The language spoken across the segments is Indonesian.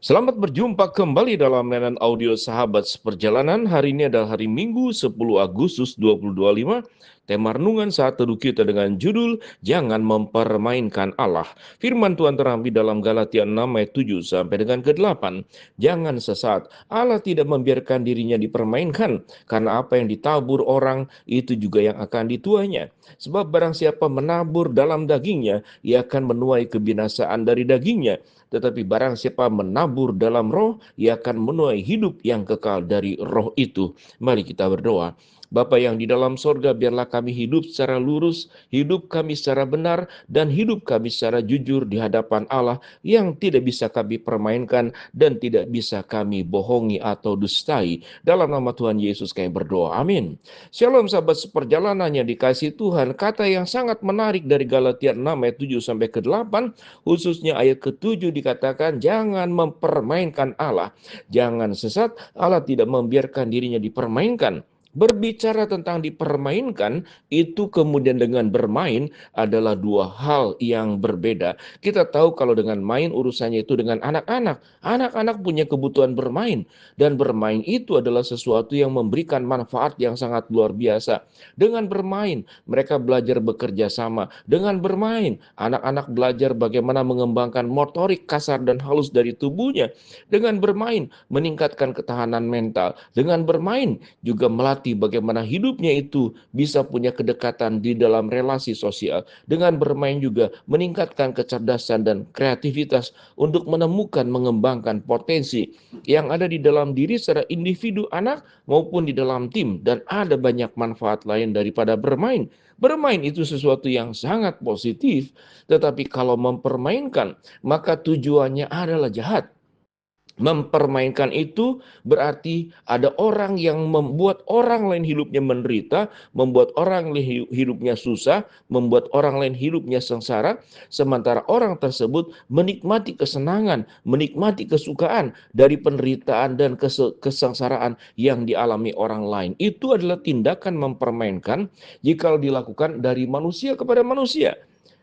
Selamat berjumpa kembali dalam layanan audio Sahabat Seperjalanan. Hari ini adalah hari Minggu 10 Agustus 2025. Tema renungan saat teduh kita dengan judul Jangan Mempermainkan Allah. Firman Tuhan terambil dalam Galatia 6 ayat 7 sampai dengan ke-8. Jangan sesat, Allah tidak membiarkan dirinya dipermainkan, karena apa yang ditabur orang itu juga yang akan dituainya. Sebab barang siapa menabur dalam dagingnya, ia akan menuai kebinasaan dari dagingnya. Tetapi barang siapa menabur dalam roh, ia akan menuai hidup yang kekal dari roh itu. Mari kita berdoa. Bapa yang di dalam sorga, biarlah kami hidup secara lurus, hidup kami secara benar, dan hidup kami secara jujur di hadapan Allah yang tidak bisa kami permainkan dan tidak bisa kami bohongi atau dustai. Dalam nama Tuhan Yesus kami berdoa. Amin. Shalom sahabat seperjalanan yang dikasihi Tuhan. Kata yang sangat menarik dari Galatia 6 ayat 7 sampai ke-8, khususnya ayat ke-7 dikatakan jangan mempermainkan Allah. Jangan sesat, Allah tidak membiarkan dirinya dipermainkan. Berbicara tentang dipermainkan, itu kemudian dengan bermain adalah dua hal yang berbeda. Kita tahu kalau dengan main urusannya itu dengan anak-anak. Anak-anak punya kebutuhan bermain. Dan bermain itu adalah sesuatu yang memberikan manfaat yang sangat luar biasa. Dengan bermain, mereka belajar bekerja sama. Dengan bermain, anak-anak belajar bagaimana mengembangkan motorik kasar dan halus dari tubuhnya. Dengan bermain, meningkatkan ketahanan mental. Dengan bermain, juga melatih bagaimana hidupnya itu bisa punya kedekatan di dalam relasi sosial. Dengan bermain juga meningkatkan kecerdasan dan kreativitas untuk menemukan, mengembangkan potensi yang ada di dalam diri secara individu anak maupun di dalam tim. Dan ada banyak manfaat lain daripada bermain. Bermain itu sesuatu yang sangat positif, tetapi kalau mempermainkan, maka tujuannya adalah jahat. Mempermainkan itu berarti ada orang yang membuat orang lain hidupnya menderita, membuat orang lain hidupnya susah, membuat orang lain hidupnya sengsara, sementara orang tersebut menikmati kesenangan, menikmati kesukaan dari penderitaan dan kesengsaraan yang dialami orang lain. Itu adalah tindakan mempermainkan jika dilakukan dari manusia kepada manusia.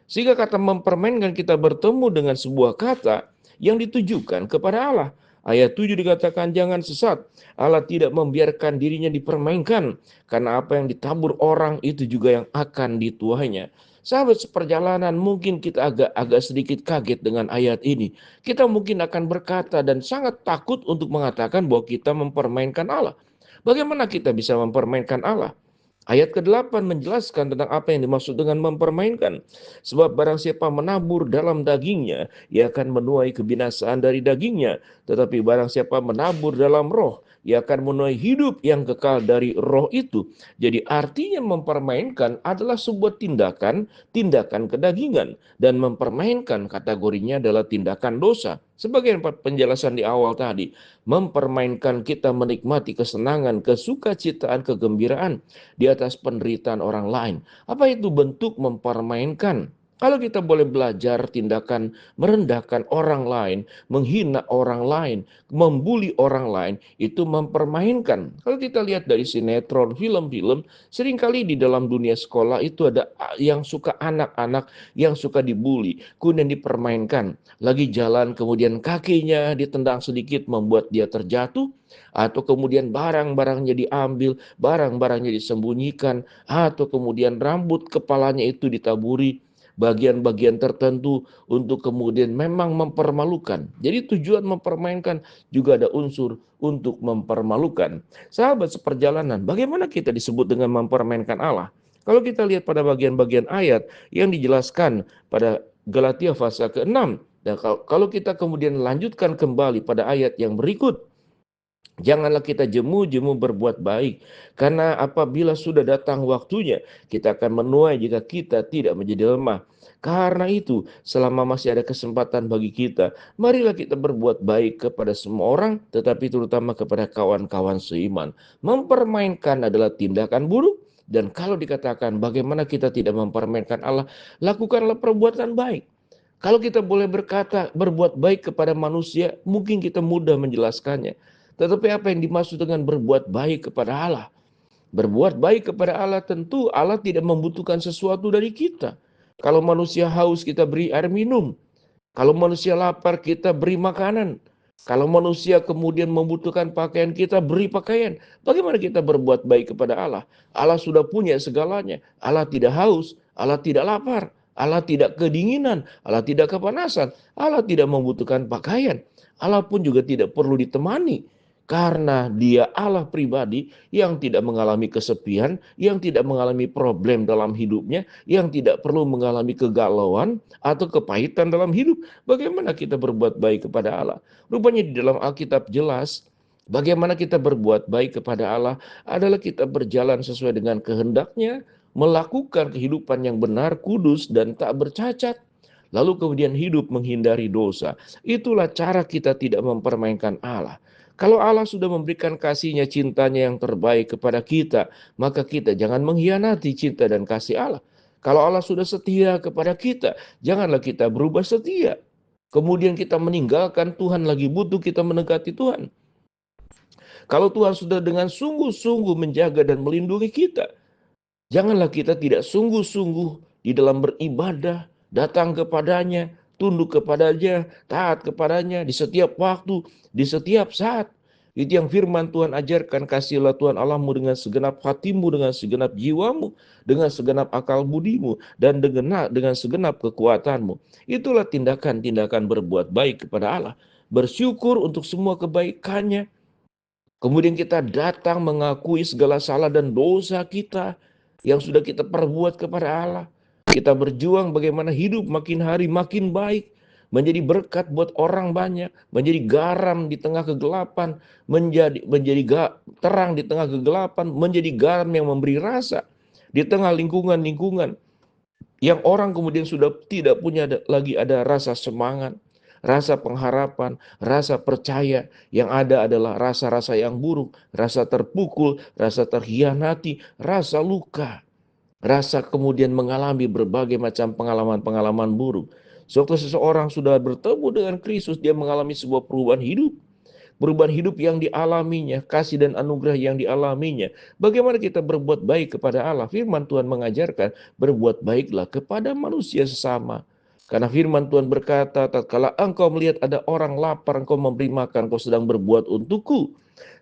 Sehingga kata mempermainkan kita bertemu dengan sebuah kata yang ditujukan kepada Allah. Ayat 7 dikatakan jangan sesat. Allah tidak membiarkan dirinya dipermainkan. Karena apa yang ditabur orang itu juga yang akan dituainya. Sahabat seperjalanan, mungkin kita agak sedikit kaget dengan ayat ini. Kita mungkin akan berkata dan sangat takut untuk mengatakan bahwa kita mempermainkan Allah. Bagaimana kita bisa mempermainkan Allah? Ayat ke-8 menjelaskan tentang apa yang dimaksud dengan mempermainkan. Sebab barang siapa menabur dalam dagingnya, ia akan menuai kebinasaan dari dagingnya. Tetapi barang siapa menabur dalam roh, ia akan menuai hidup yang kekal dari roh itu. Jadi artinya mempermainkan adalah sebuah tindakan kedagingan. Dan mempermainkan kategorinya adalah tindakan dosa. Sebagai penjelasan di awal tadi, mempermainkan kita menikmati kesenangan, kesukacitaan, kegembiraan di atas penderitaan orang lain. Apa itu bentuk mempermainkan? Kalau kita boleh belajar tindakan merendahkan orang lain, menghina orang lain, membuli orang lain, itu mempermainkan. Kalau kita lihat dari sinetron, film-film, seringkali di dalam dunia sekolah itu ada yang suka anak-anak yang suka dibuli, kemudian dipermainkan. Lagi jalan kemudian kakinya ditendang sedikit membuat dia terjatuh, atau kemudian barang-barangnya diambil, barang-barangnya disembunyikan, atau kemudian rambut kepalanya itu ditaburi bagian-bagian tertentu untuk kemudian memang mempermalukan. Jadi tujuan mempermainkan juga ada unsur untuk mempermalukan. Sahabat seperjalanan, bagaimana kita disebut dengan mempermainkan Allah? Kalau kita lihat pada bagian-bagian ayat yang dijelaskan pada Galatia pasal ke-6, dan kalau kita kemudian lanjutkan kembali pada ayat yang berikut, janganlah kita jemu-jemu berbuat baik, karena apabila sudah datang waktunya, kita akan menuai jika kita tidak menjadi lemah. Karena itu, selama masih ada kesempatan bagi kita, marilah kita berbuat baik kepada semua orang, tetapi terutama kepada kawan-kawan seiman. Mempermainkan adalah tindakan buruk, dan kalau dikatakan bagaimana kita tidak mempermainkan Allah, lakukanlah perbuatan baik. Kalau kita boleh berkata berbuat baik kepada manusia, mungkin kita mudah menjelaskannya. Tetapi apa yang dimaksud dengan berbuat baik kepada Allah? Berbuat baik kepada Allah tentu Allah tidak membutuhkan sesuatu dari kita. Kalau manusia haus kita beri air minum. Kalau manusia lapar kita beri makanan. Kalau manusia kemudian membutuhkan pakaian, kita beri pakaian. Bagaimana kita berbuat baik kepada Allah? Allah sudah punya segalanya. Allah tidak haus, Allah tidak lapar, Allah tidak kedinginan, Allah tidak kepanasan, Allah tidak membutuhkan pakaian. Allah pun juga tidak perlu ditemani. Karena dia Allah pribadi yang tidak mengalami kesepian, yang tidak mengalami problem dalam hidupnya, yang tidak perlu mengalami kegalauan atau kepahitan dalam hidup. Bagaimana kita berbuat baik kepada Allah? Rupanya di dalam Alkitab jelas bagaimana kita berbuat baik kepada Allah adalah kita berjalan sesuai dengan kehendaknya, melakukan kehidupan yang benar, kudus, dan tak bercacat. Lalu kemudian hidup menghindari dosa. Itulah cara kita tidak mempermainkan Allah. Kalau Allah sudah memberikan kasih-Nya, cintanya yang terbaik kepada kita, maka kita jangan mengkhianati cinta dan kasih Allah. Kalau Allah sudah setia kepada kita, janganlah kita berubah setia. Kemudian kita meninggalkan Tuhan, lagi butuh kita mendekati Tuhan. Kalau Tuhan sudah dengan sungguh-sungguh menjaga dan melindungi kita, janganlah kita tidak sungguh-sungguh di dalam beribadah, datang kepadanya, tunduk kepadanya, taat kepadanya di setiap waktu, di setiap saat. Itu yang firman Tuhan ajarkan, kasihlah Tuhan Allahmu dengan segenap hatimu, dengan segenap jiwamu, dengan segenap akal budimu, dan dengan segenap kekuatanmu. Itulah tindakan-tindakan berbuat baik kepada Allah. Bersyukur untuk semua kebaikannya. Kemudian kita datang mengakui segala salah dan dosa kita yang sudah kita perbuat kepada Allah. Kita berjuang bagaimana hidup makin hari makin baik, menjadi berkat buat orang banyak, menjadi garam di tengah kegelapan, menjadi terang di tengah kegelapan, menjadi garam yang memberi rasa di tengah lingkungan-lingkungan yang orang kemudian sudah tidak punya lagi ada rasa semangat, rasa pengharapan, rasa percaya. Yang ada adalah rasa-rasa yang buruk, rasa terpukul, rasa terhianati, rasa luka, rasa kemudian mengalami berbagai macam pengalaman-pengalaman buruk. Sewaktu seseorang sudah bertemu dengan Kristus, dia mengalami sebuah perubahan hidup. Perubahan hidup yang dialaminya, kasih dan anugerah yang dialaminya. Bagaimana kita berbuat baik kepada Allah? Firman Tuhan mengajarkan, berbuat baiklah kepada manusia sesama. Karena firman Tuhan berkata, tatkala engkau melihat ada orang lapar, engkau memberi makan, engkau sedang berbuat untukku.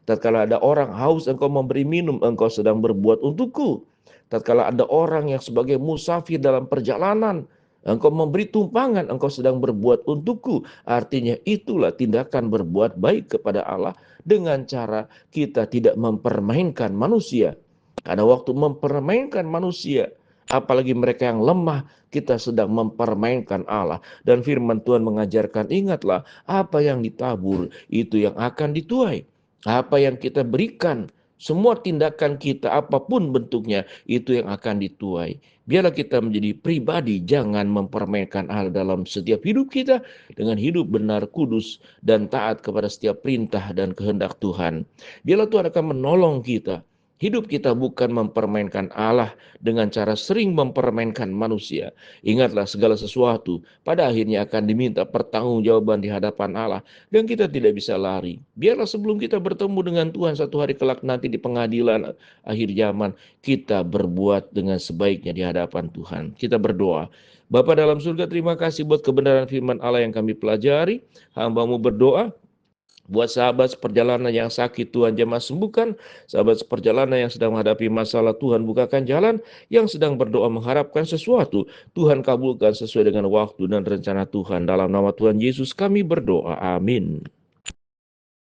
Tatkala ada orang haus, engkau memberi minum, engkau sedang berbuat untukku. Tatkala ada orang yang sebagai musafir dalam perjalanan, engkau memberi tumpangan, engkau sedang berbuat untukku. Artinya itulah tindakan berbuat baik kepada Allah dengan cara kita tidak mempermainkan manusia. Karena waktu mempermainkan manusia, apalagi mereka yang lemah, kita sedang mempermainkan Allah. Dan firman Tuhan mengajarkan, ingatlah apa yang ditabur itu yang akan dituai. Apa yang kita berikan, semua tindakan kita apapun bentuknya itu yang akan dituai. Biarlah kita menjadi pribadi, jangan mempermainkan Allah dalam setiap hidup kita dengan hidup benar, kudus, dan taat kepada setiap perintah dan kehendak Tuhan. Biarlah Tuhan akan menolong kita. Hidup kita bukan mempermainkan Allah dengan cara sering mempermainkan manusia. Ingatlah segala sesuatu pada akhirnya akan diminta pertanggungjawaban di hadapan Allah. Dan kita tidak bisa lari. Biarlah sebelum kita bertemu dengan Tuhan satu hari kelak nanti di pengadilan akhir zaman, kita berbuat dengan sebaiknya di hadapan Tuhan. Kita berdoa. Bapa dalam surga, terima kasih buat kebenaran firman Allah yang kami pelajari. Hamba-Mu berdoa buat sahabat seperjalanan yang sakit, Tuhan jamah sembuhkan. Sahabat seperjalanan yang sedang menghadapi masalah, Tuhan bukakan jalan. Yang sedang berdoa mengharapkan sesuatu, Tuhan kabulkan sesuai dengan waktu dan rencana Tuhan. Dalam nama Tuhan Yesus kami berdoa. Amin.